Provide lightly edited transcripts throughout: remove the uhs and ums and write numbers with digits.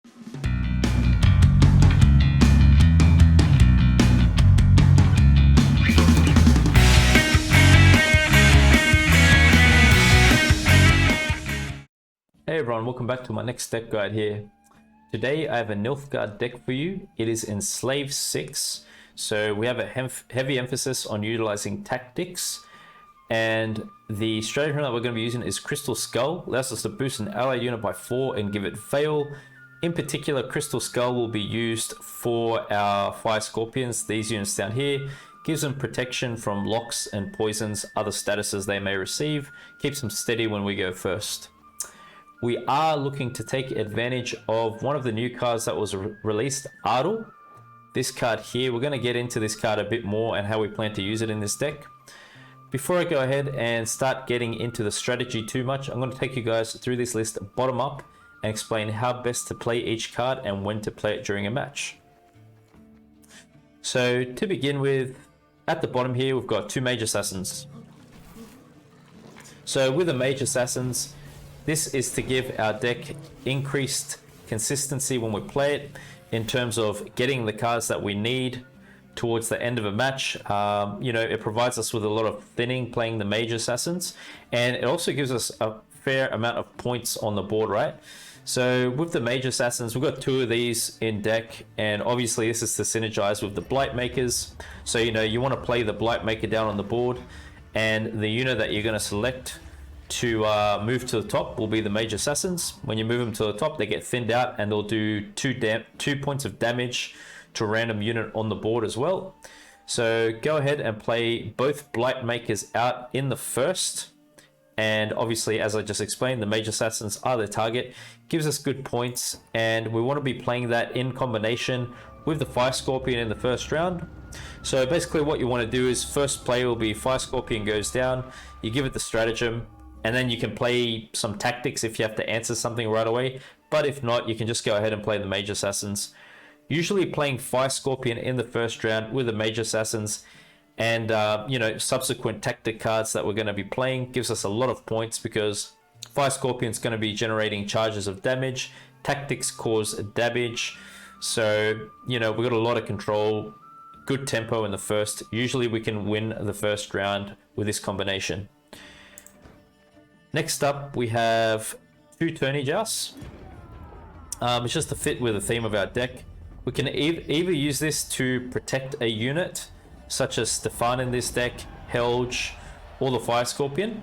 Hey everyone, welcome back to my next deck guide here. Today I have a Nilfgaard deck for you. It is Enslave 6, so we have a heavy emphasis on utilizing tactics, and the strategy that we're going to be using is Crystal Skull. Allows us to boost an allied unit by 4 and give it Fail. In particular, Crystal Skull will be used for our Fire Scorpions, these units down here. Gives them protection from locks and poisons, other statuses they may receive. Keeps them steady when we go first. We are looking to take advantage of one of the new cards that was released, Ardal. This card here, we're going to get into this card a bit more and how we plan to use it in this deck. Before I go ahead and start getting into the strategy too much, I'm going to take you guys through this list bottom up and explain how best to play each card and when to play it during a match. So to begin with, at the bottom here, we've got 2 Mage Assassins. So with the Mage Assassins, this is to give our deck increased consistency when we play it in terms of getting the cards that we need towards the end of a match. You know, it provides us with a lot of thinning playing the Mage Assassins, and it also gives us a fair amount of points on the board, right? So with the Mage Assassins, we've got 2 of these in deck, and obviously this is to synergize with the Blight Makers. So, you know, you want to play the Blight Maker down on the board, and the unit that you're going to select to move to the top will be the Mage Assassins. When you move them to the top, they get thinned out and they'll do 2 points of damage to a random unit on the board as well. So go ahead and play both Blight Makers out in the first. And obviously, as I just explained, the Mage Assassins are the target. Gives us good points, and we want to be playing that in combination with the Fire Scorpion in the first round. So basically what you want to do is first play will be Fire Scorpion goes down, you give it the stratagem, and then you can play some tactics if you have to answer something right away. But if not, you can just go ahead and play the Mage Assassins. Usually playing Fire Scorpion in the first round with the Mage Assassins and you know, subsequent tactic cards that we're going to be playing gives us a lot of points, because Fire Scorpion is going to be generating charges of damage. Tactics cause damage. So, you know, we've got a lot of control, good tempo in the first. Usually we can win the first round with this combination. Next up, we have 2 Tourney Jousts. It's just to fit with the theme of our deck. We can either use this to protect a unit, such as Stefan in this deck, Helge, or the Fire Scorpion.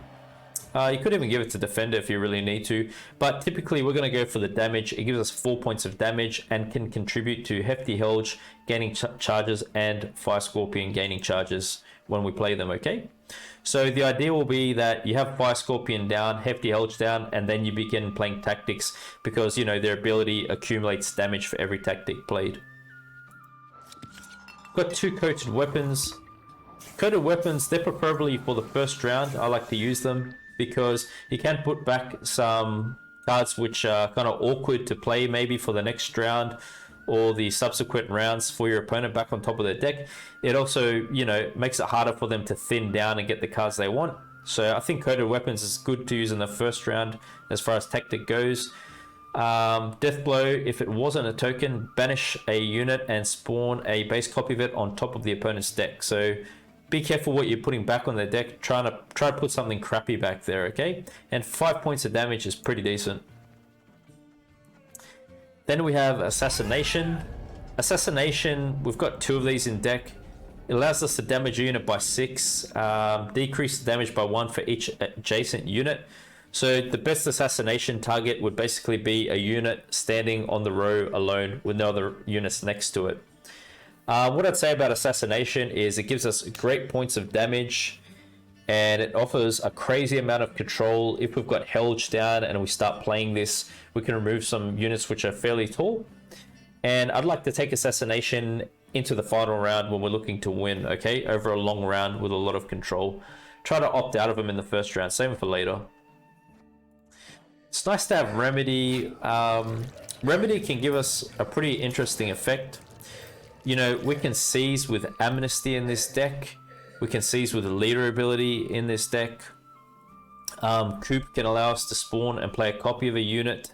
You could even give it to Defender if you really need to, but typically we're going to go for the damage. It gives us 4 points of damage and can contribute to Hefty Helge gaining charges and Fire Scorpion gaining charges when we play them, okay? So the idea will be that you have Fire Scorpion down, Hefty Helge down, and then you begin playing tactics, because, you know, their ability accumulates damage for every tactic played. Got 2 Coated Weapons. Coated Weapons, they're preferably for the first round. I like to use them because you can put back some cards which are kind of awkward to play maybe for the next round or the subsequent rounds for your opponent back on top of their deck. It also, you know, makes it harder for them to thin down and get the cards they want. So I think Coated Weapons is good to use in the first round as far as tactic goes. Deathblow, if it wasn't a token, banish a unit and spawn a base copy of it on top of the opponent's deck. So be careful what you're putting back on their deck. Try to put something crappy back there, okay? And 5 points of damage is pretty decent. Then we have Assassination. Assassination, we've got 2 of these in deck. It allows us to damage a unit by 6, decrease the damage by 1 for each adjacent unit. So the best assassination target would basically be a unit standing on the row alone with no other units next to it. What I'd say about Assassination is it gives us great points of damage, and it offers a crazy amount of control. If we've got Helge down and we start playing this, we can remove some units which are fairly tall. And I'd like to take Assassination into the final round when we're looking to win, okay? Over a long round with a lot of control. Try to opt out of them in the first round, same for later. It's nice to have Remedy. Remedy can give us a pretty interesting effect. You know, we can seize with Amnesty in this deck. We can seize with the leader ability in this deck. Coup can allow us to spawn and play a copy of a unit.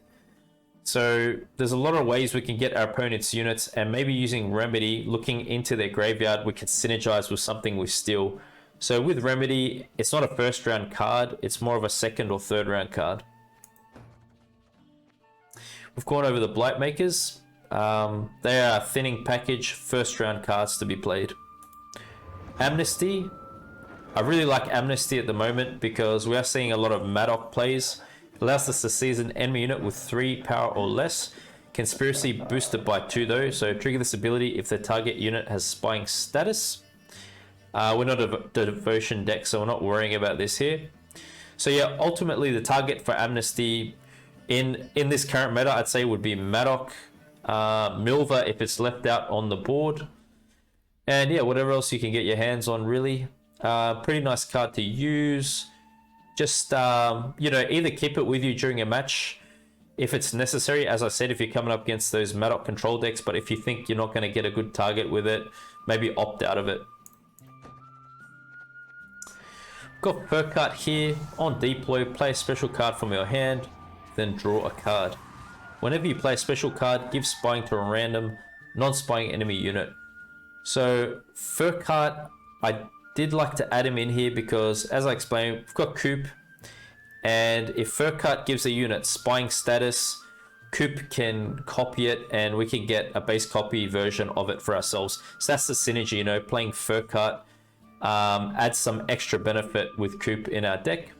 So there's a lot of ways we can get our opponent's units, and maybe using Remedy, looking into their graveyard, we can synergize with something with Steel. So with Remedy, it's not a first round card, it's more of a second or third round card. We've gone over the Blightmakers. They are a thinning package, first round cards to be played. Amnesty. I really like Amnesty at the moment because we are seeing a lot of Madoc plays. Allows us to seize an enemy unit with 3 power or less. Conspiracy boosted by 2 though, so trigger this ability if the target unit has spying status. We're not a devotion deck, so we're not worrying about this here. So yeah, ultimately the target for Amnesty in this current meta, I'd say would be Madoc, Milva if it's left out on the board, and yeah, whatever else you can get your hands on really. Pretty nice card to use. Just you know, either keep it with you during a match if it's necessary, as I said, if you're coming up against those Madoc control decks, but if you think you're not going to get a good target with it, maybe opt out of it. Got Furcut here. On deploy, play a special card from your hand, then draw a card. Whenever you play a special card, give spying to a random non-spying enemy unit. So Furcut, I did like to add him in here because, as I explained, we've got coup, and if Furcut gives a unit spying status, coup can copy it and we can get a base copy version of it for ourselves. So that's the synergy, you know, playing Furcut adds some extra benefit with coup in our deck.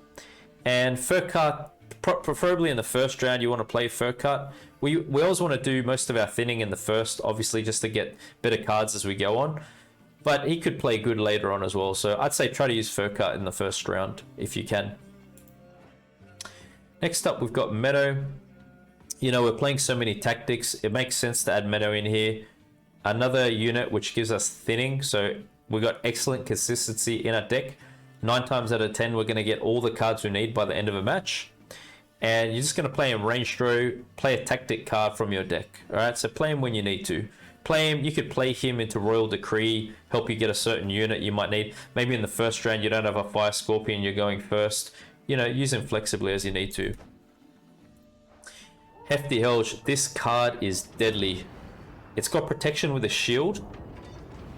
And Furcut, preferably in the first round, you want to play Furcut. We always want to do most of our thinning in the first, obviously, just to get better cards as we go on. But he could play good later on as well. So I'd say try to use Furcut in the first round if you can. Next up, we've got Meadow. You know, we're playing so many tactics. It makes sense to add Meadow in here. Another unit which gives us thinning. So we've got excellent consistency in our deck. 9 times out of 10, we're going to get all the cards we need by the end of a match. And you're just going to play him range throw, play a tactic card from your deck. All right, so play him when you need to. Play him, you could play him into Royal Decree, help you get a certain unit you might need. Maybe in the first round you don't have a Fire Scorpion, you're going first. You know, use him flexibly as you need to. Hefty Helge, this card is deadly. It's got protection with a shield.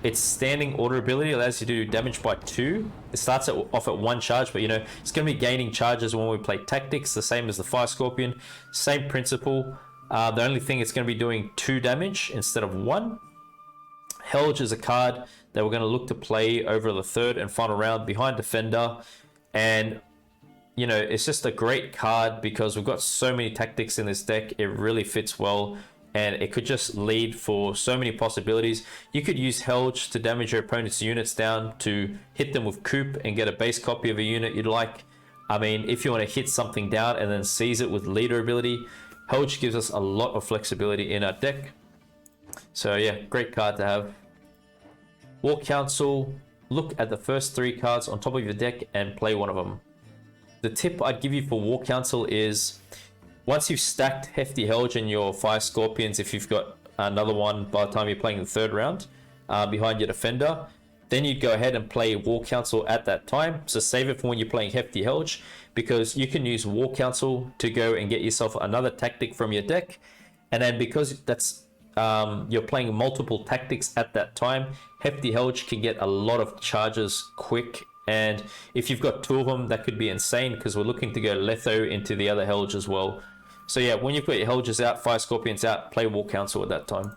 Its standing order ability allows you to do damage by 2. It starts off at 1 charge, but you know, it's going to be gaining charges when we play tactics, the same as the Fire Scorpion. Same principle. The only thing, it's going to be doing 2 damage instead of 1. Helge is a card that we're going to look to play over the third and final round behind Defender. And, you know, it's just a great card because we've got so many tactics in this deck. It really fits well. And it could just lead for so many possibilities. You could use Helge to damage your opponent's units down, to hit them with coup and get a base copy of a unit you'd like. I mean, if you want to hit something down and then seize it with leader ability, Helge gives us a lot of flexibility in our deck. So yeah, great card to have. War Council, look at the first 3 cards on top of your deck and play one of them. The tip I'd give you for War Council is, once you've stacked Hefty Helge and your Fire Scorpions, if you've got another one by the time you're playing the third round behind your Defender, then you'd go ahead and play War Council at that time. So save it for when you're playing Hefty Helge, because you can use War Council to go and get yourself another tactic from your deck. And then because that's you're playing multiple tactics at that time, Hefty Helge can get a lot of charges quick. And if you've got 2 of them, that could be insane, because we're looking to go Letho into the other Helge as well. So yeah, when you've got your Helges out, Fire Scorpions out, play War Council at that time.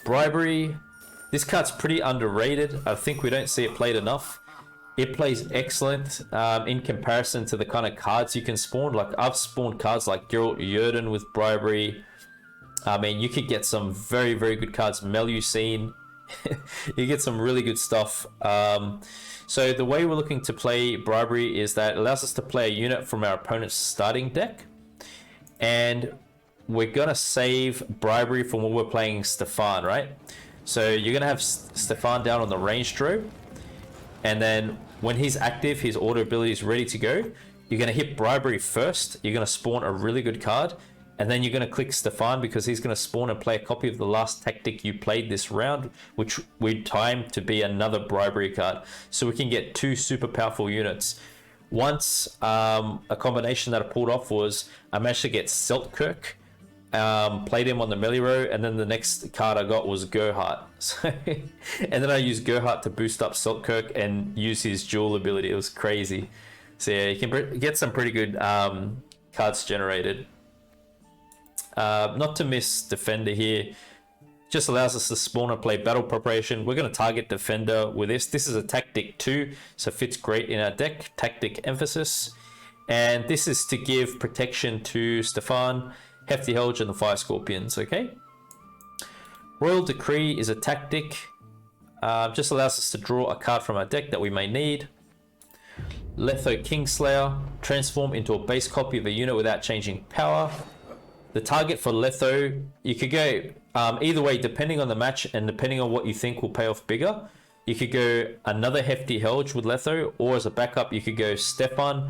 Bribery. This card's pretty underrated. I think we don't see it played enough. It plays excellent in comparison to the kind of cards you can spawn. Like, I've spawned cards like Geralt Yerden with Bribery. I mean, you could get some very, very good cards. Melusine. You get some really good stuff. So the way we're looking to play Bribery is that it allows us to play a unit from our opponent's starting deck. And we're going to save Bribery from when we're playing Stefan, right? So you're going to have Stefan down on the range draw. And then when he's active, his auto ability is ready to go. You're going to hit Bribery first. You're going to spawn a really good card. And then you're going to click Stefan, because he's going to spawn and play a copy of the last tactic you played this round, which we time to be another Bribery card. So we can get 2 super powerful units. Once, a combination that I pulled off was I managed to get Seltkirk, played him on the melee row, and then the next card I got was Gerhardt. So, and then I used Gerhardt to boost up Seltkirk and use his dual ability. It was crazy. So yeah, you can get some pretty good cards generated. Not to miss Defender here. Just allows us to spawn and play battle preparation. We're going to target Defender with this. This is a tactic 2, so fits great in our deck. Tactic emphasis. And this is to give protection to Stefan, Hefty Helge, and the Fire Scorpions, okay? Royal Decree is a tactic. Just allows us to draw a card from our deck that we may need. Letho Kingslayer. Transform into a base copy of a unit without changing power. The target for Letho, you could go either way depending on the match and depending on what you think will pay off bigger. You could go another Hefty Helge with Letho, or as a backup you could go Stefan.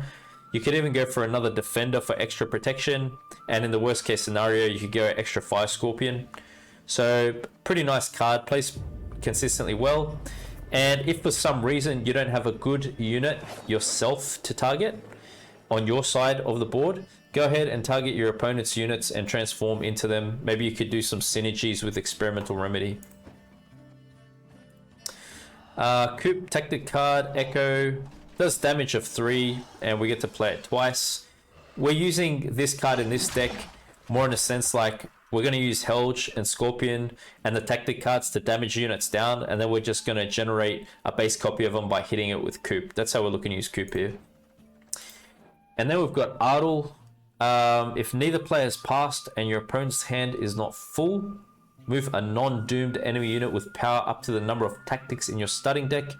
You could even go for another Defender for extra protection, and in the worst case scenario you could go extra Fire Scorpion. So pretty nice card, plays consistently well. And if for some reason you don't have a good unit yourself to target on your side of the board, go ahead and target your opponent's units and transform into them. Maybe you could do some synergies with Experimental Remedy. Coup, tactic card, Echo, does damage of 3, and we get to play it twice. We're using this card in this deck more in a sense like we're going to use Helge and Scorpion and the tactic cards to damage units down, and then we're just going to generate a base copy of them by hitting it with Coup. That's how we're looking to use Coup here. And then we've got Ardal. If neither player has passed and your opponent's hand is not full, move a non-doomed enemy unit with power up to the number of tactics in your starting deck.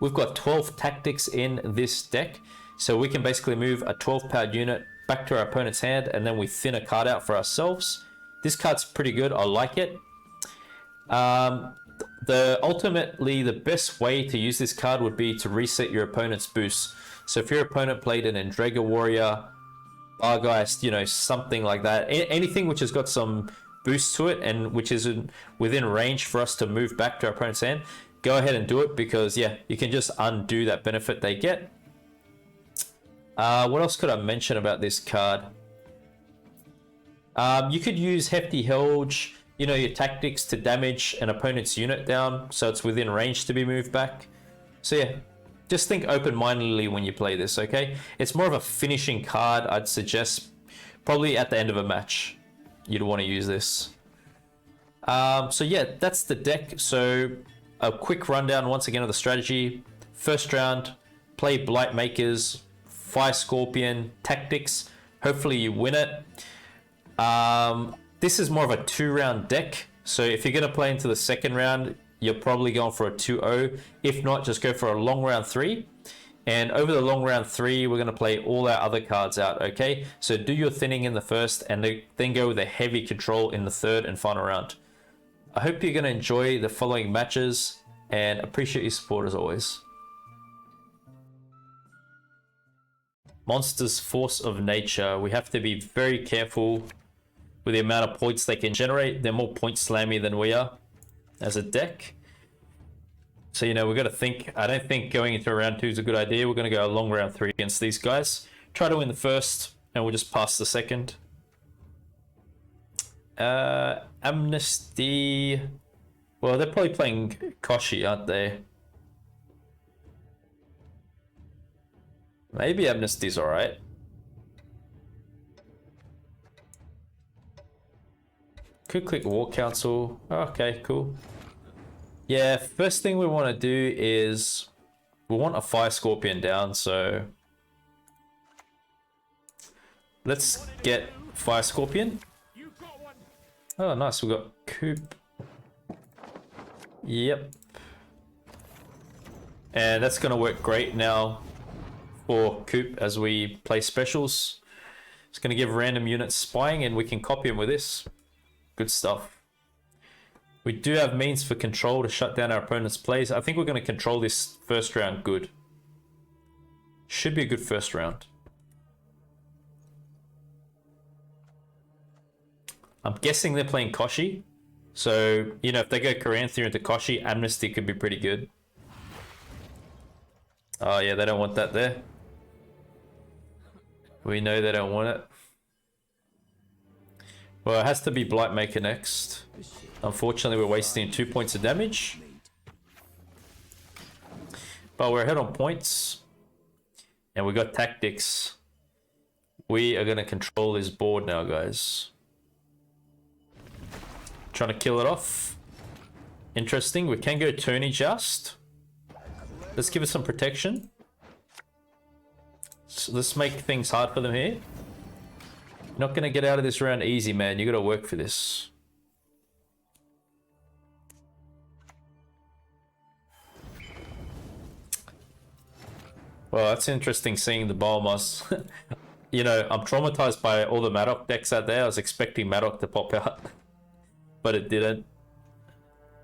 We've got 12 tactics in this deck, so we can basically move a 12-powered unit back to our opponent's hand, and then we thin a card out for ourselves. This card's pretty good. I like it. Ultimately, the best way to use this card would be to reset your opponent's boost. So if your opponent played an Endrega Warrior, Bargeist, you know, something like that, anything which has got some boost to it and which is within range for us to move back to our opponent's hand, go ahead and do it, because yeah, you can just undo that benefit they get. What else could I mention about this card? You could use Hefty Helge, you know, your tactics to damage an opponent's unit down so it's within range to be moved back. So yeah, just think open-mindedly when you play this, okay? It's more of a finishing card. I'd suggest probably at the end of a match you'd want to use this. So yeah, that's the deck. So a quick rundown once again of the strategy. First round, play Blight Makers, Fire Scorpion, tactics. Hopefully you win it. This is more of a 2-round deck. So if you're going to play into the second round, you're probably going for a 2-0. If not, just go for a long round 3. And over the long round 3, we're going to play all our other cards out, okay? So do your thinning in the first, and then go with a heavy control in the third and final round. I hope you're going to enjoy the following matches, and appreciate your support as always. Monsters Force of Nature. We have to be very careful with the amount of points they can generate. They're more point slammy than we are as a deck. So, you know, we've got to think. I don't think going into round 2 is a good idea. We're going to go a long round 3 against these guys. Try to win the first, and we'll just pass the second. Amnesty. Well, they're probably playing Koshi, aren't they? Maybe Amnesty's alright. Could click War Council. Okay, cool. Yeah, first thing we want to do is we want a Fire Scorpion down, so let's get Fire Scorpion. Oh, nice. We got Coup. Yep. And that's going to work great now for Coup as we play specials. It's going to give random units spying, and we can copy them with this. Good stuff. We do have means for control to shut down our opponent's plays. I think we're going to control this first round good. Should be a good first round. I'm guessing they're playing Koshi. So, you know, if they go Karantha into Koshi, Amnesty could be pretty good. Oh yeah, they don't want that there. We know they don't want it. Well, it has to be Blightmaker next. Unfortunately, we're wasting 2 points of damage. But we're ahead on points. And we got tactics. We are going to control this board now, guys. Trying to kill it off. Interesting. We can go tourney just. Let's give it some protection. So let's make things hard for them here. You're not going to get out of this round easy, man. You got to work for this. Well, that's interesting seeing the Biomass. You know, I'm traumatized by all the Madoc decks out there. I was expecting Madoc to pop out, but it didn't.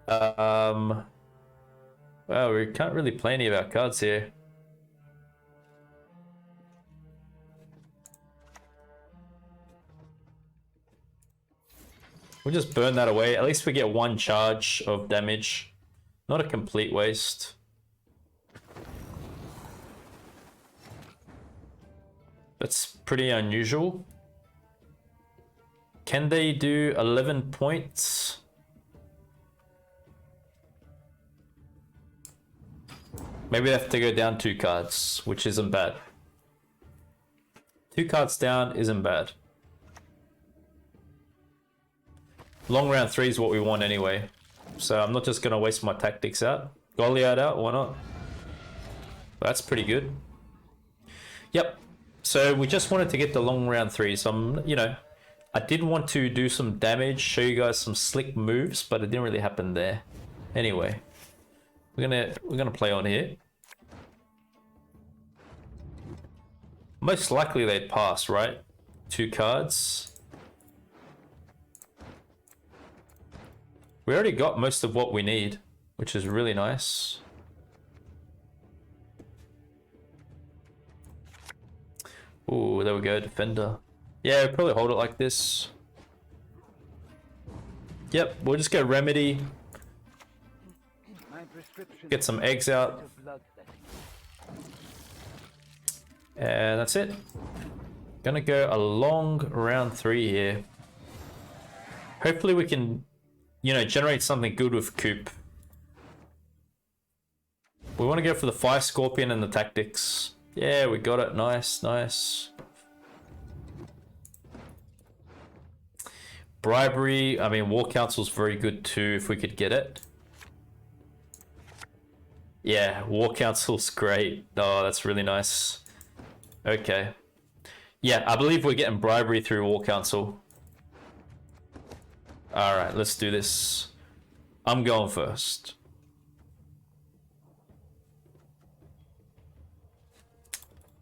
Well, we can't really play any of our cards here. We'll just burn that away. At least we get 1 charge of damage. Not a complete waste. That's pretty unusual. Can they do 11 points? Maybe they have to go down 2 cards, which isn't bad. 2 cards down isn't bad. Long round 3 is what we want anyway. So I'm not just going to waste my tactics out. Goliath out, why not? That's pretty good. Yep. So we just wanted to get the long round 3. So I'm, you know, I did want to do some damage, show you guys some slick moves, but it didn't really happen there. Anyway, we're gonna play on here. Most likely they'd pass, right? 2 cards. We already got most of what we need, which is really nice. Ooh, there we go, defender. Yeah, we'll probably hold it like this. Yep, we'll just go remedy. Get some eggs out. And that's it. Gonna go a long round 3 here. Hopefully we can, you know, generate something good with coup. We want to go for the Fire Scorpion and the tactics. Yeah, we got it. Nice, nice. Bribery. I mean, War Council's very good too if we could get it. Yeah, War Council's great. Oh, that's really nice. Okay. Yeah, I believe we're getting Bribery through War Council. Alright, let's do this. I'm going first.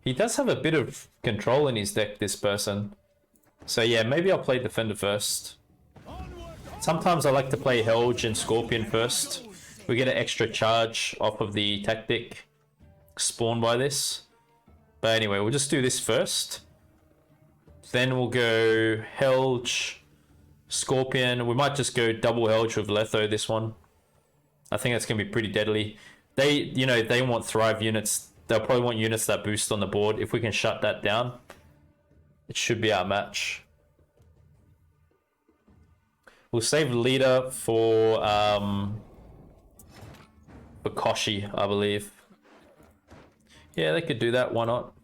He does have a bit of control in his deck, this person. So yeah, maybe I'll play Defender first. Sometimes I like to play Helge and Scorpion first. We get an extra charge off of the tactic spawned by this. But anyway, we'll just do this first. Then we'll go Helge, Scorpion. We might just go double Helge with Letho this one. I think that's going to be pretty deadly. They, you know, they want Thrive units. They'll probably want units that boost on the board. If we can shut that down, it should be our match. We'll save leader for Koshi, I believe. Yeah, they could do that. Why not?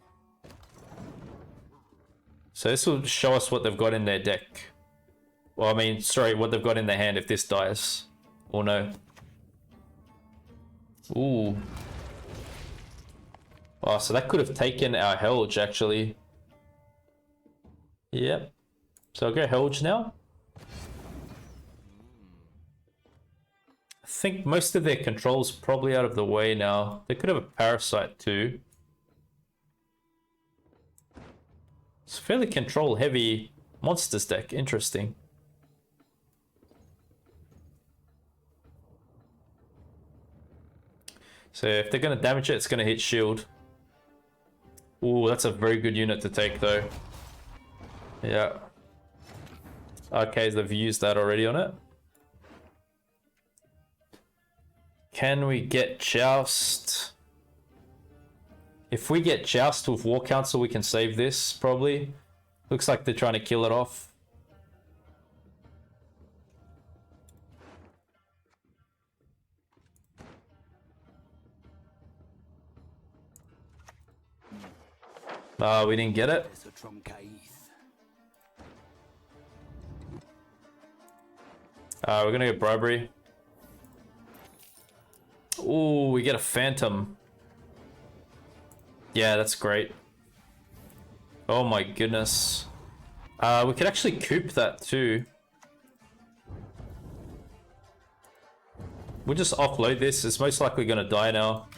So this will show us what they've got in their deck. Well, I mean, sorry, what they've got in their hand if this dies. Or no. Ooh. Oh, so that could have taken our Helge, actually. Yep. So I'll go Helge now. I think most of their control's probably out of the way now. They could have a Parasite too. It's a fairly control-heavy monsters deck. Interesting. So if they're going to damage it, it's going to hit shield. Ooh, that's a very good unit to take though. Yeah. Okay, they've used that already on it. Can we get Joust? If we get Joust with War Council, we can save this, probably. Looks like they're trying to kill it off. We didn't get it. We're gonna get Bribery. Ooh, we get a Phantom. Yeah, that's great. Oh my goodness. We could actually coup that too. We'll just offload this. It's most likely gonna die now.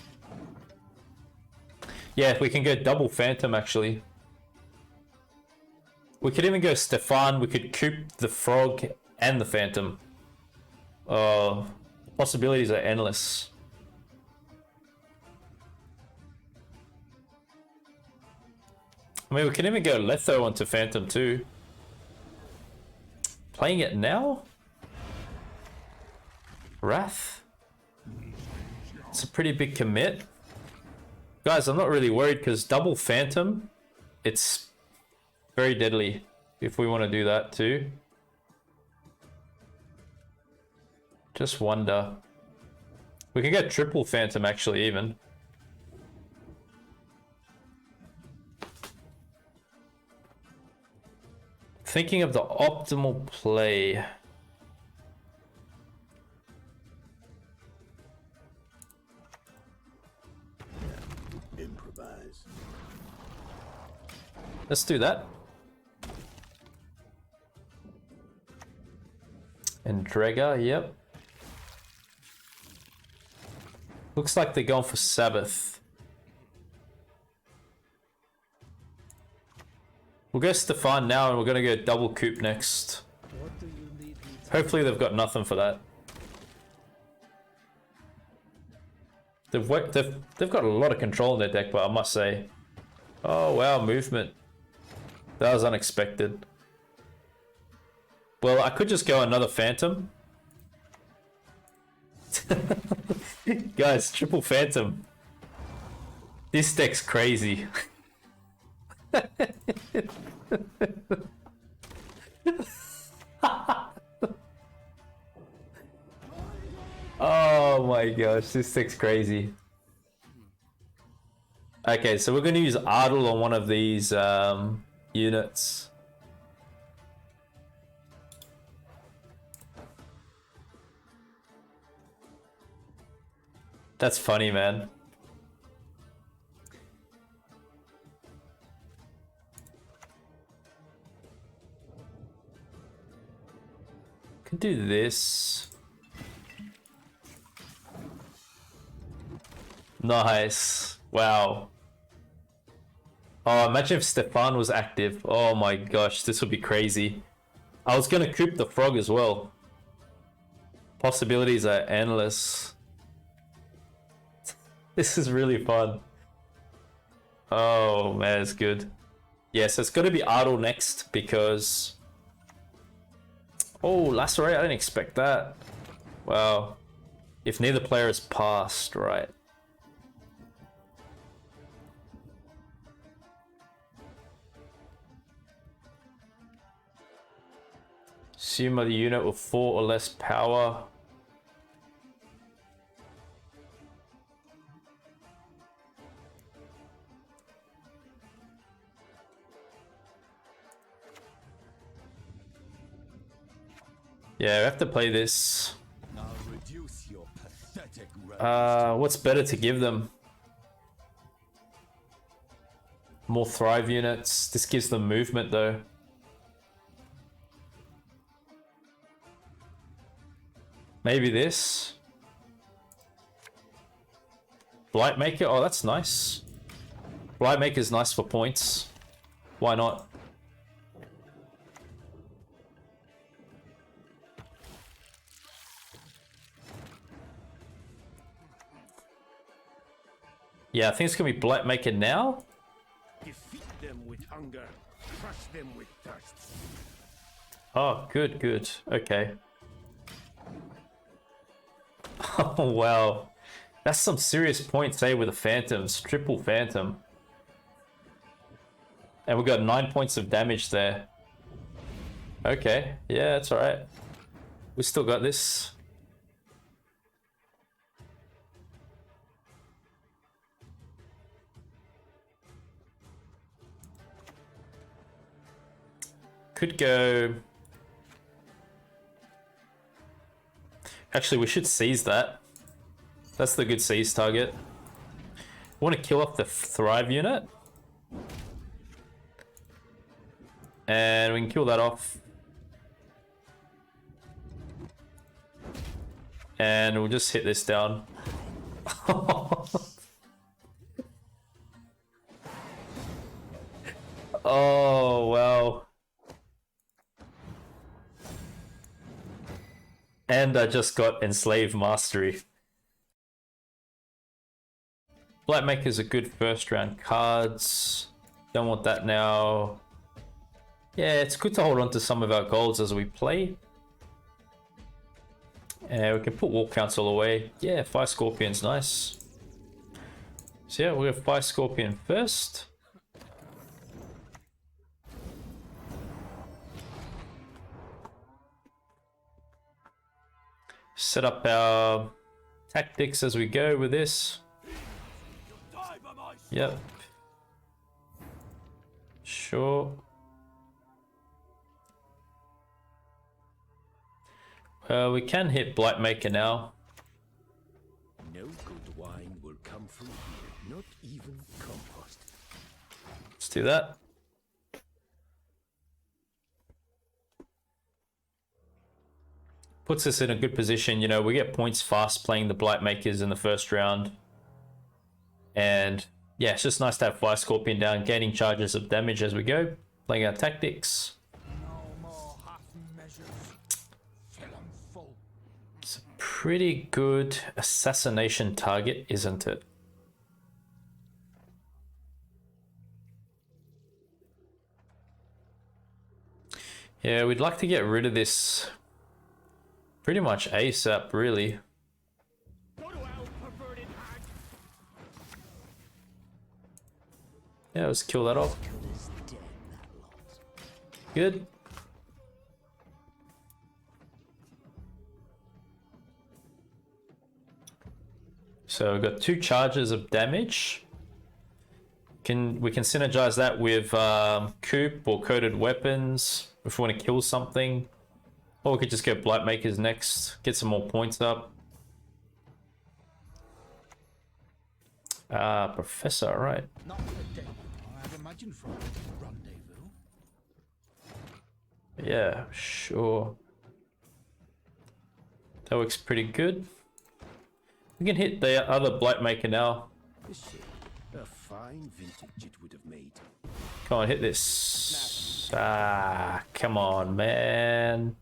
Yeah, we can go double Phantom actually. We could even go Stefan. We could coup the Frog and the Phantom. Possibilities are endless. I mean, we can even go Letho onto Phantom too. Playing it now? Wrath? It's a pretty big commit. Guys, I'm not really worried because double Phantom, it's very deadly if we want to do that too. Just wonder. We can get triple Phantom actually even. Thinking of the optimal play. Improvise. Let's do that. And Draga, yep. Looks like they're going for Sabbath. We'll go Stefan now and we're going to go double coup next. Hopefully they've got nothing for that. They've got a lot of control in their deck, but I must say. Oh wow, movement. That was unexpected. Well, I could just go another Phantom. Guys, triple Phantom. This deck's crazy. Oh my gosh, this deck's crazy. Okay, so we're going to use Ardal on one of these units. That's funny, man. Could do this. Nice. Wow. Oh, imagine if Stefan was active. Oh my gosh, this would be crazy. I was gonna coup the Frog as well. Possibilities are endless. This is really fun. Oh man, it's good. Yeah, so it's gonna be Ardal next because... Oh, Lacerate, I didn't expect that. Wow. If neither player is passed, right. Assume the unit with 4 or less power. Yeah, we have to play this. What's better to give them? More Thrive units. This gives them movement though. Maybe this. Blightmaker, oh that's nice. Blightmaker's nice for points. Why not? Yeah, I think it's gonna be Blightmaker now. Defeat them with hunger, crush them with thirst. Oh, good, good. Okay. Oh wow, that's some serious points, eh? With the Phantoms, triple Phantom. And we got 9 points of damage there. Okay, yeah, that's alright. We still got this. Could go... Actually, we should seize that. That's the good seize target. Want to kill off the Thrive unit. And we can kill that off. And we'll just hit this down. Oh, wow. And I just got Enslave Mastery. Blightmaker's a good first round cards. Don't want that now. Yeah, it's good to hold on to some of our golds as we play. And we can put War Council away. Yeah, Fire Scorpion's nice. So yeah, we'll go Fire Scorpion first. Set up our tactics as we go with this. Yep. Sure. We can hit Blightmaker now. No good wine will come from here, not even compost. Let's do that. Puts us in a good position. You know, we get points fast playing the Blightmakers in the first round. And yeah, it's just nice to have Fire Scorpion down, gaining charges of damage as we go. Playing our tactics. It's a pretty good assassination target, isn't it? Yeah, we'd like to get rid of this pretty much ASAP, really. Yeah, let's kill that off. Good. So we've got 2 charges of damage. We can synergize that with coup or coated weapons if we want to kill something. Or we could just go Blightmakers next, get some more points up. Professor, right. Not the day I'd imagine from rendezvous. Yeah, sure. That works pretty good. We can hit the other Blightmaker now. A fine vintage it would have made. Come on, hit this. Ah, come on, man.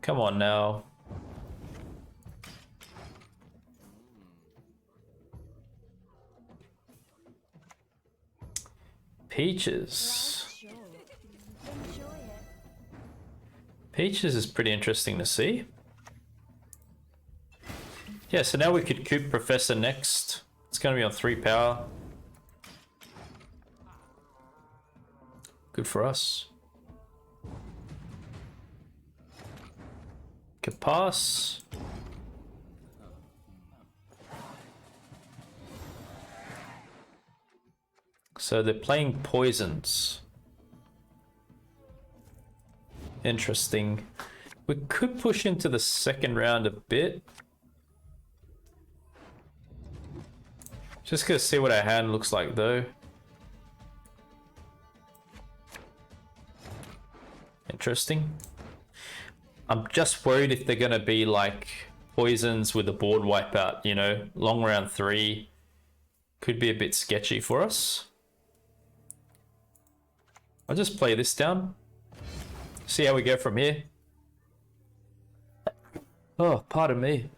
Come on now. Peaches. Peaches is pretty interesting to see. Yeah, so now we could coup Professor next. It's going to be on 3 power. Good for us. Could pass. So they're playing poisons. Interesting. We could push into the second round a bit. Just gonna see what our hand looks like though. Interesting. I'm just worried if they're gonna be like poisons with a board wipeout, you know, long round 3. Could be a bit sketchy for us. I'll just play this down. See how we go from here. Oh, pardon me.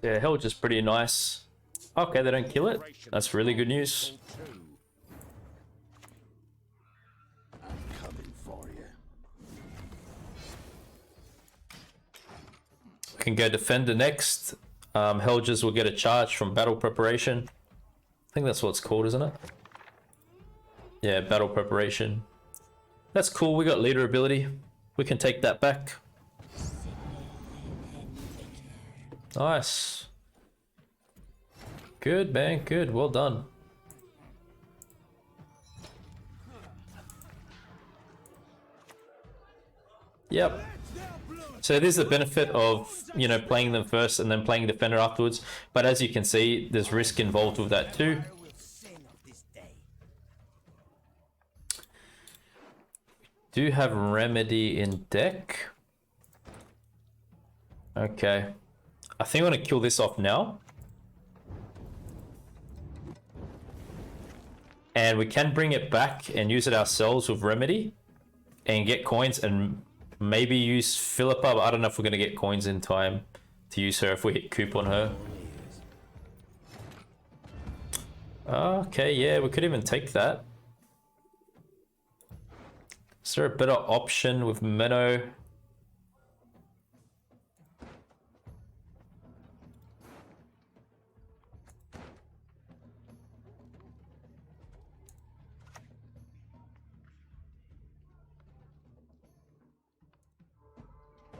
Yeah, Helge is pretty nice. Okay, they don't kill it. That's really good news. Coming for you. We can go Defender next. Helges will get a charge from battle preparation. think that's what it's called, isn't it? Yeah, battle preparation. That's cool. We got leader ability. We can take that back. Nice. Good, man. Good. Well done. Yep. So there's the benefit of, you know, playing them first and then playing defender afterwards. But as you can see, there's risk involved with that too. Do have remedy in deck. Okay. I think I'm going to kill this off now. And we can bring it back and use it ourselves with remedy. And get coins and maybe use Philippa. But I don't know if we're going to get coins in time to use her if we hit coup on her. Okay, yeah, we could even take that. Is there a better option with Menno?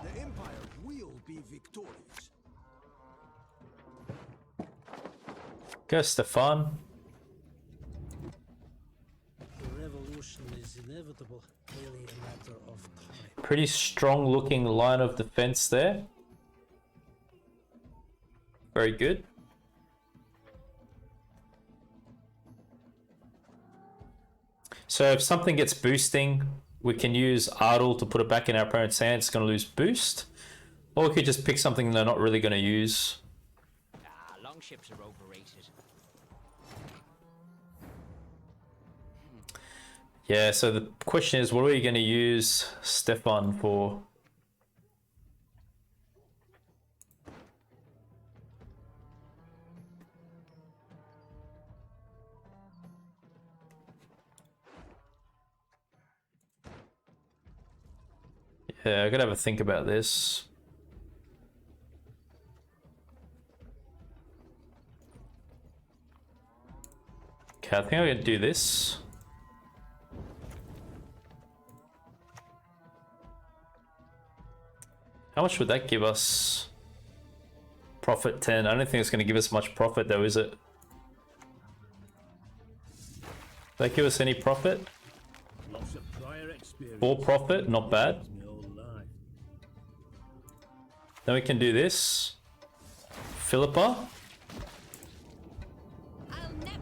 The Empire will be victorious. Go, Stefan. Is inevitable, merely a matter of time. Pretty strong looking line of defense there. Very good. So if something gets boosting, we can use Ardal to put it back in our opponent's hand. It's going to lose boost. Or we could just pick something they're not really going to use. Longships are overrated. Yeah, so the question is, what are we going to use Stefan for? Yeah, I gotta have a think about this. Okay, I think I'm gonna do this. How much would that give us? Profit 10. I don't think it's going to give us much profit though, is it? Does that give us any profit? 4 profit, not bad. Then we can do this. Philippa.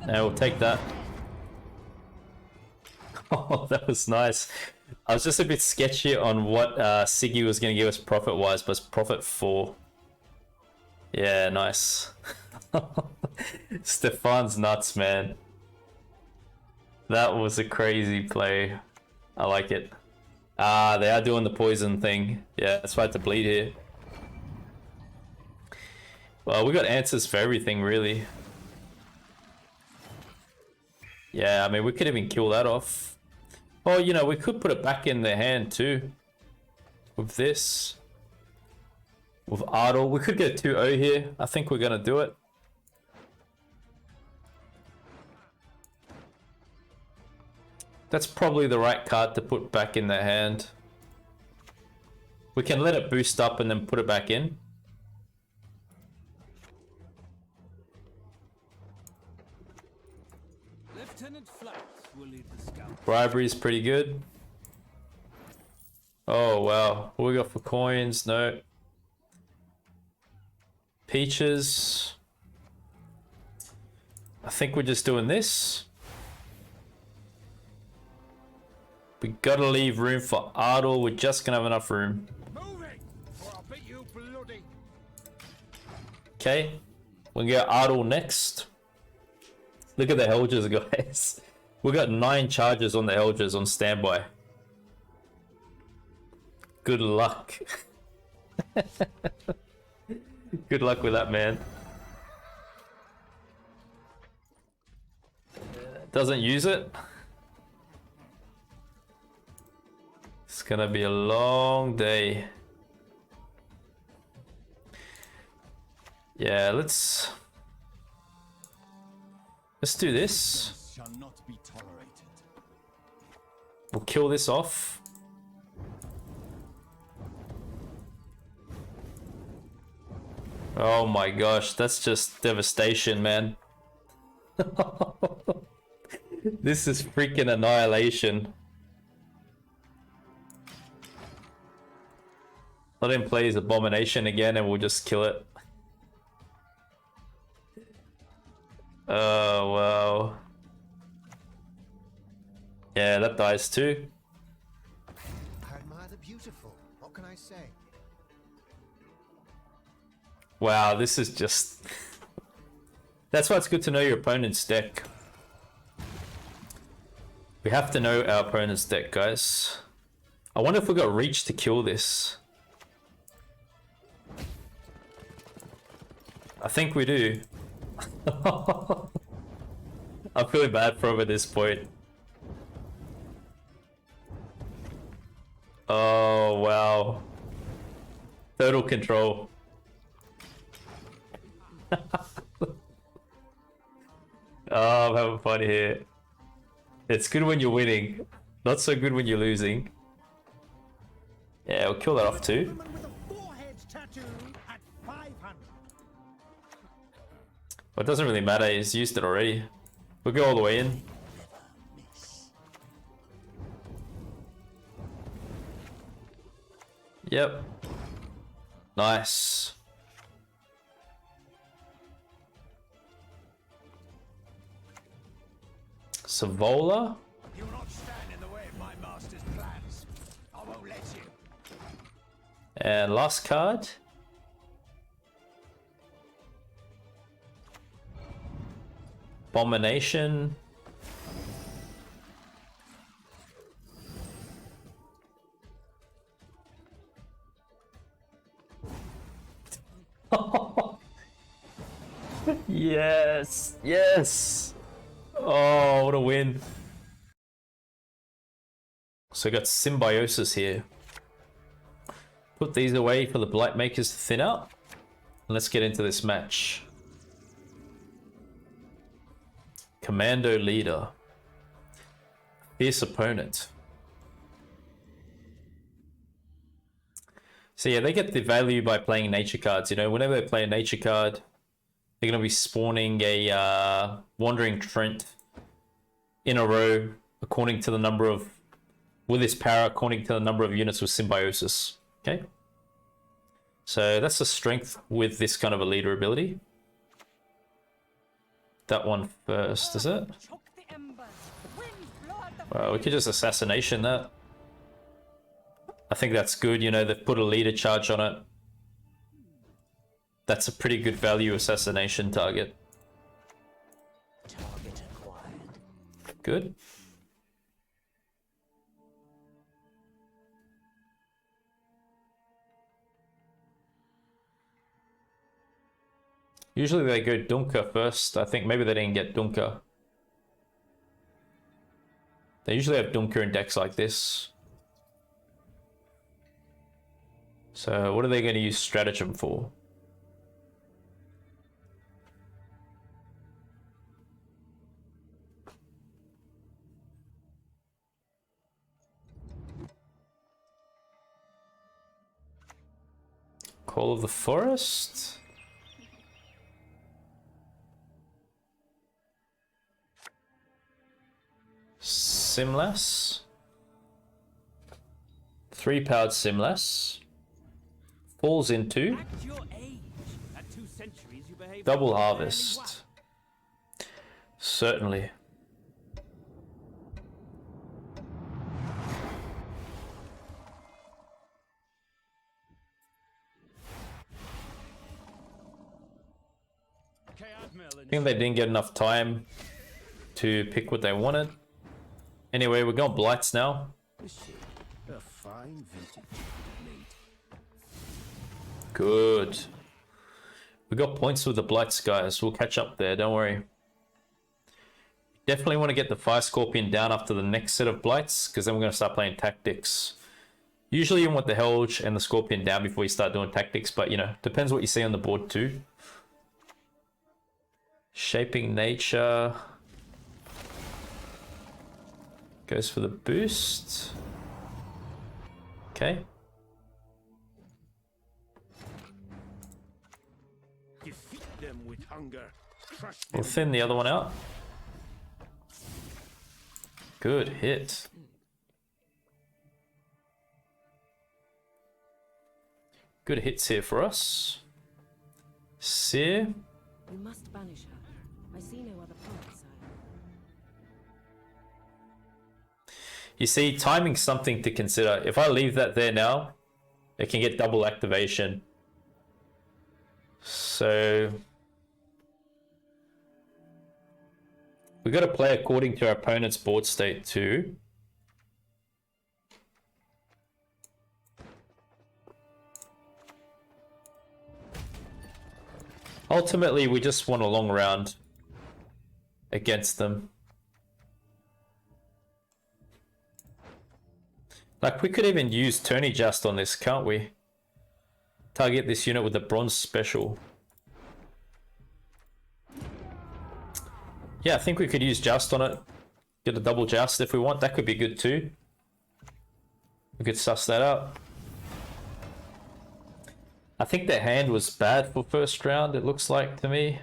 And we'll take that. Oh, that was nice. I was just a bit sketchy on what Siggy was going to give us profit-wise, but it's profit 4. Yeah, nice. Stefan's nuts, man. That was a crazy play. I like it. Ah, they are doing the poison thing. Yeah, that's why I had to bleed here. Well, we got answers for everything, really. Yeah, I mean, we could even kill that off. Oh, you know, we could put it back in their hand too. With this. With Ardal. We could get 2-0 here. I think we're going to do it. That's probably the right card to put back in their hand. We can let it boost up and then put it back in. Lieutenant Flax will lead the scout. Bribery is pretty good. Oh, wow. What we got for coins? No. Peaches. I think we're just doing this. We gotta leave room for Ardal. We're just gonna have enough room. Moving, or I'll beat you bloody. Okay. We'll get Ardal next. Look at the Helges, guys. We got 9 charges on the Helges on standby. Good luck. Good luck with that, man. Doesn't use it. It's gonna be a long day. Yeah, let's Let's do this. Shall not be tolerated. We'll kill this off. Oh my gosh, that's just devastation, man. This is freaking annihilation. Let him play his abomination again and we'll just kill it. Oh wow. Yeah, that dies too. I admire the beautiful. What can I say? Wow, this is just... That's why it's good to know your opponent's deck. We have to know our opponent's deck, guys. I wonder if we got reach to kill this. I think we do. I'm feeling bad for him at this point. Oh, wow. Total control. Oh, I'm having fun here. It's good when you're winning. Not so good when you're losing. Yeah, we'll kill that off too. Woman with a forehead tattoo at 500. But it doesn't really matter, he's used it already. We'll go all the way in. Yep. Nice. Savola. You will not stand in the way of my master's plans. I won't let you. And last card. Abomination. Yes, yes. Oh, what a win. So we got Symbiosis here. Put these away for the Blight Makers to thin out. And let's get into this match. Commando Leader. Fierce opponent. So yeah, they get the value by playing nature cards. You know, whenever they play a nature card, they're going to be spawning a Wandering Trent in a row according to the number of, with this power, according to the number of units with Symbiosis. Okay. So that's the strength with this kind of a leader ability. That one first, is it? Well, we could just assassination that. I think that's good. You know, they've put a leader charge on it. That's a pretty good value assassination target. Target acquired. Good. Usually they go Dunker first. I think maybe they didn't get Dunker. They usually have Dunker in decks like this. So what are they going to use Stratagem for? Call of the Forest? Simless? 3-powered Simless. Falls into At your age, at 2 centuries, you behave Double fairly Harvest. Certainly. I think they didn't get enough time to pick what they wanted. Anyway, we're going Blights now. A fine vintage made. Good. We got points with the Blights, guys. We'll catch up there, don't worry. Definitely want to get the Fire Scorpion down after the next set of Blights, because then we're going to start playing Tactics. Usually you want the Helge and the Scorpion down before you start doing Tactics, but you know, depends what you see on the board too. Shaping Nature. Goes for the boost. Okay. Defeat them with hunger. Crush them. We'll thin the other one out. Good hit. Good hits here for us. Sear. You must banish her. I see no other path, sire. You see, timing's something to consider. If I leave that there now, it can get double activation. So we got to play according to our opponent's board state too. Ultimately, we just want a long round against them. Like, we could even use Tourney Just on this, can't we? Target this unit with the bronze special. Yeah, I think we could use Just on it. Get a double Just if we want. That could be good too. We could suss that out. I think their hand was bad for first round, it looks like to me.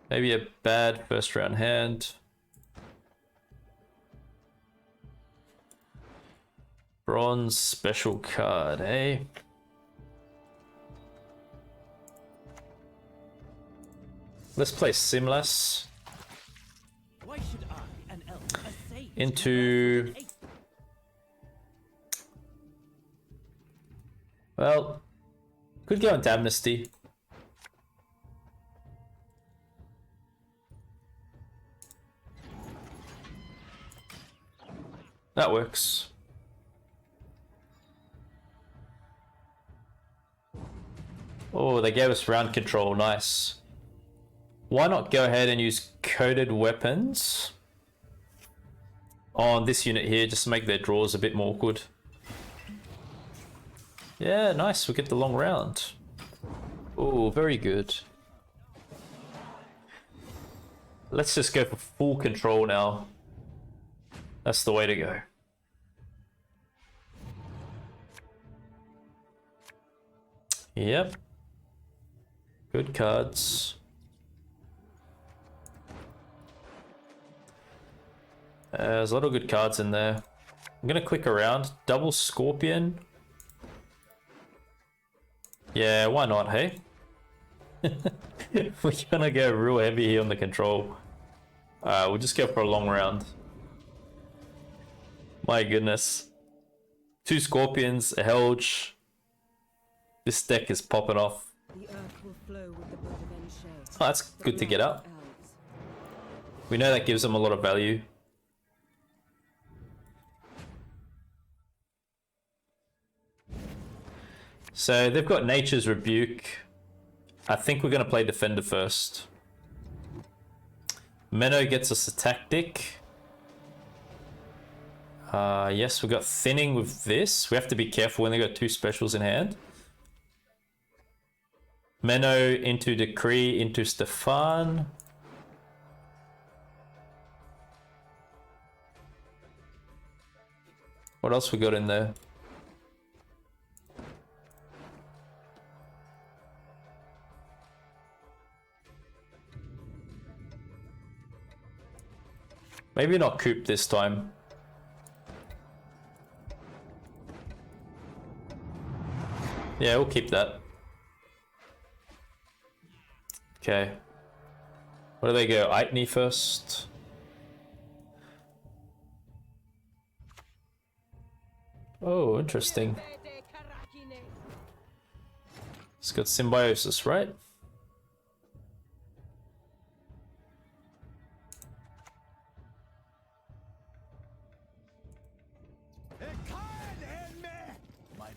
Maybe a bad first round hand. Bronze special card, eh? Let's play Simless Why should I, an elf, a sage, into... Well, could go into Amnesty. That works. Oh, they gave us round control, nice. Why not go ahead and use coated weapons on this unit here, just to make their draws a bit more awkward. Yeah, nice, we get the long round. Oh, very good. Let's just go for full control now. That's the way to go. Yep. Good cards. There's a lot of good cards in there. I'm gonna click around. Double Scorpion. Yeah, why not, hey? We're gonna go real heavy here on the control. We'll just go for a long round. My goodness. 2 Scorpions, a Helge. This deck is popping off. The earth will flow with the blood of Enslave. Oh, that's good to get out. We know that gives them a lot of value. So they've got Nature's Rebuke. I think we're going to play Defender first. Menno gets us a tactic. Yes, we've got Thinning with this. We have to be careful when they got 2 specials in hand. Menno into Decree into Stefan. What else we got in there? Maybe not coup this time. Yeah, we'll keep that. Okay. Where do they go? Itney first. Oh, interesting. It's got Symbiosis, right?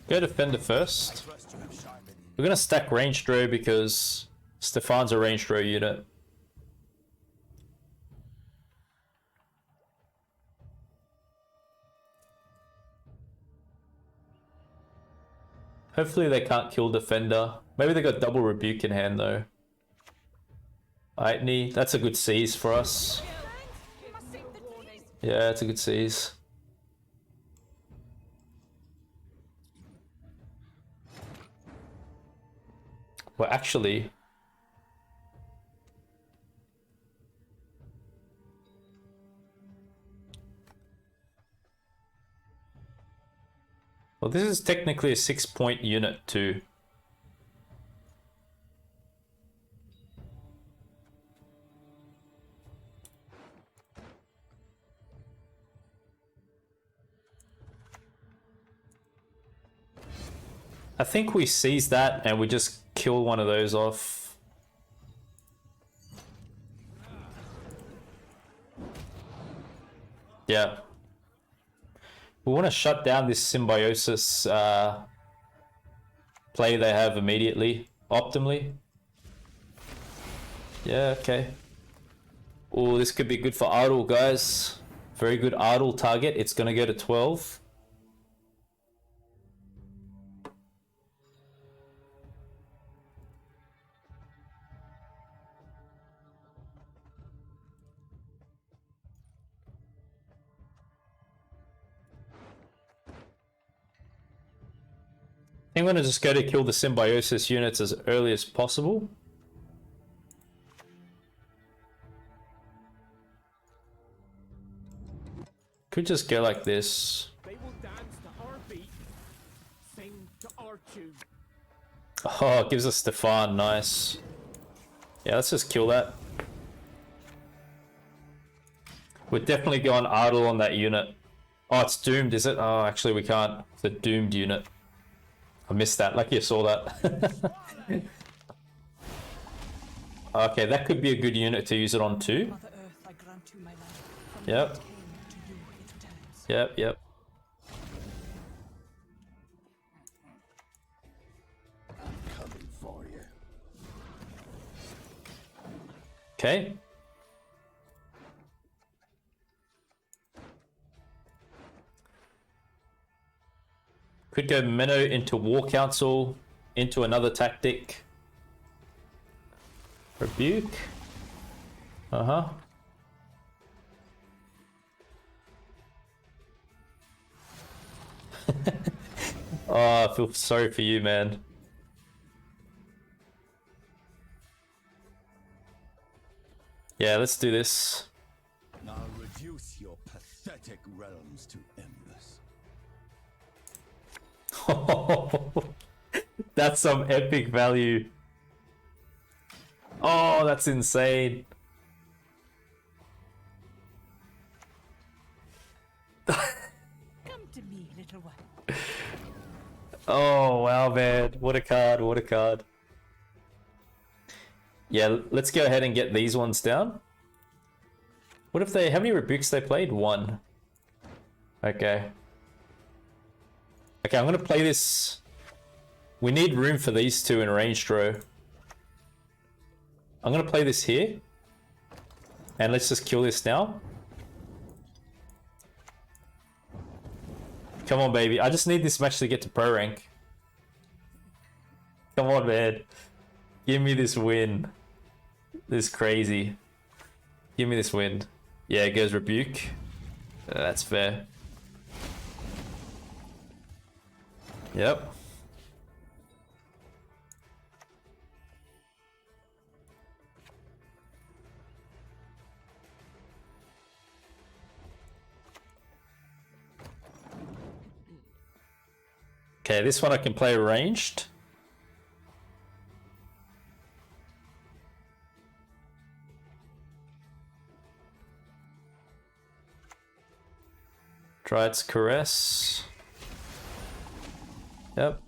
Go Defender first. We're gonna stack Range Draw because Stefan's a Range Draw unit. Hopefully they can't kill Defender. Maybe they got double Rebuke in hand though. Itney, that's a good seize for us. Yeah, it's a good seize. Well, actually, well, this is technically a 6-point unit too. I think we seize that and we just kill one of those off. Yeah. We want to shut down this Symbiosis play they have immediately, optimally. Yeah, okay. Oh, this could be good for Ardal, guys. Very good Ardal target. It's going to go to 12. I'm going to just go to kill the Symbiosis units as early as possible. Could just go like this. They will dance to our beat, sing to our tune. Oh, it gives us Stefan. Nice. Yeah, let's just kill that. We're definitely going Ardal on that unit. Oh, it's doomed, is it? Oh, actually, we can't. It's a doomed unit. I missed that. Lucky I saw that. Okay, that could be a good unit to use it on too. Mother Earth, I grant you my land. From Yep. what came to you it turns. Yep, yep. Coming for you. Okay. Could go Minnow into War Council, into another tactic. Rebuke. Uh-huh. Oh, I feel sorry for you, man. Yeah, let's do this. I'll reduce your pathetic realms to embers. That's some epic value. Oh, that's insane. Come to me, little one. Oh, wow, man. What a card, what a card. Yeah, let's go ahead and get these ones down. What if they... How many rebukes they played? 1. Okay. Okay, I'm going to play this... We need room for these two in ranged row. I'm going to play this here. And let's just kill this now. Come on, baby. I just need this match to get to pro rank. Come on, man. Give me this win. This is crazy. Give me this win. Yeah, it goes rebuke. That's fair. Yep. Okay, this one I can play ranged. Try its caress. Yep.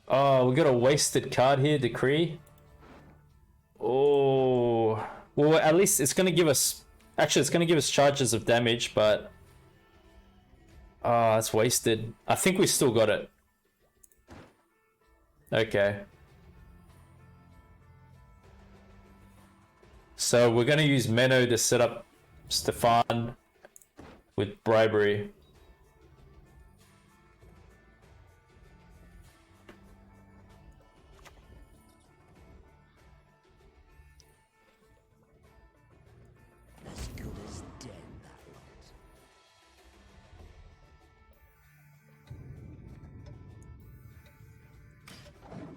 Oh, we got a wasted card here, Decree. Oh. Well, at least it's going to give us... Actually, it's going to give us charges of damage, but... Oh, it's wasted. I think we still got it. Okay. So we're going to use Menno to set up Stefan with Bribery.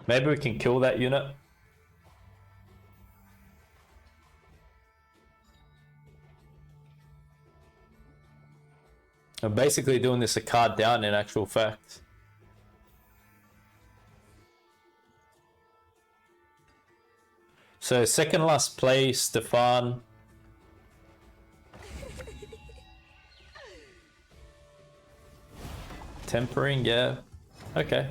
Maybe we can kill that unit. I'm basically doing this a card down in actual fact. So second last play, Stefan. Tempering, yeah. Okay.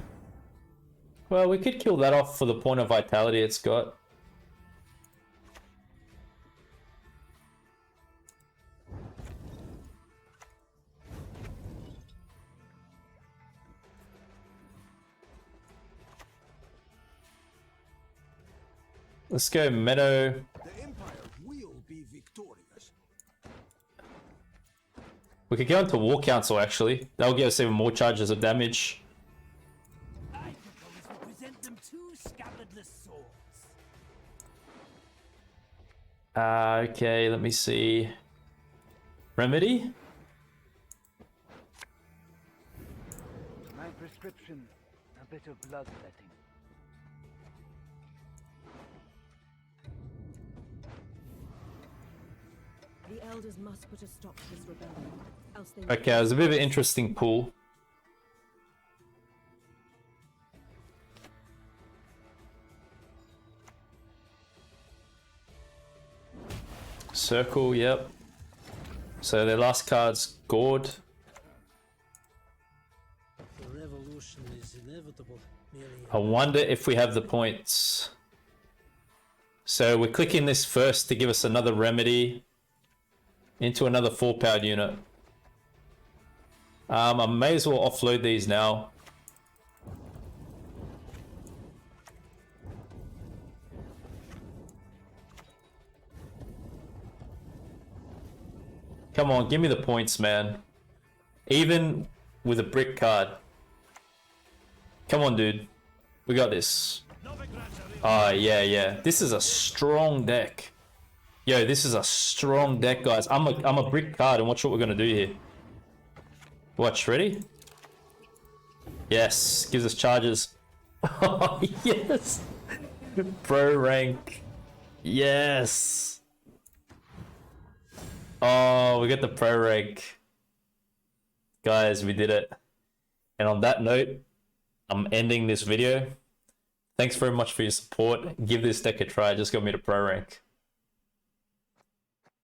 Well, we could kill that off for the point of vitality it's got. Let's go Meadow. The Empire will be victorious. We could go into War Council actually. That'll give us even more charges of damage. I propose we present them two scabbardless swords. Okay, let me see. Remedy? My prescription, a bit of bloodletting. The elders must put a stop to this rebellion, else they Okay, it was a bit of an interesting pool. Circle, yep. So their last card's Gourd. The revolution is inevitable. Merely I wonder if we have the points. So we're clicking this first to give us another remedy into another 4-powered unit. I may as well offload these now. Come on, give me the points, man. Even with a brick card. Come on, dude. We got this. Yeah. This is a strong deck. Yo, this is a strong deck, guys. I'm a brick card, and watch what we're gonna do here. Watch, ready? Yes, gives us charges. Oh, yes. Pro rank. Yes. Oh, we got the pro rank. Guys, we did it. And on that note, I'm ending this video. Thanks very much for your support. Give this deck a try. It just got me to pro rank.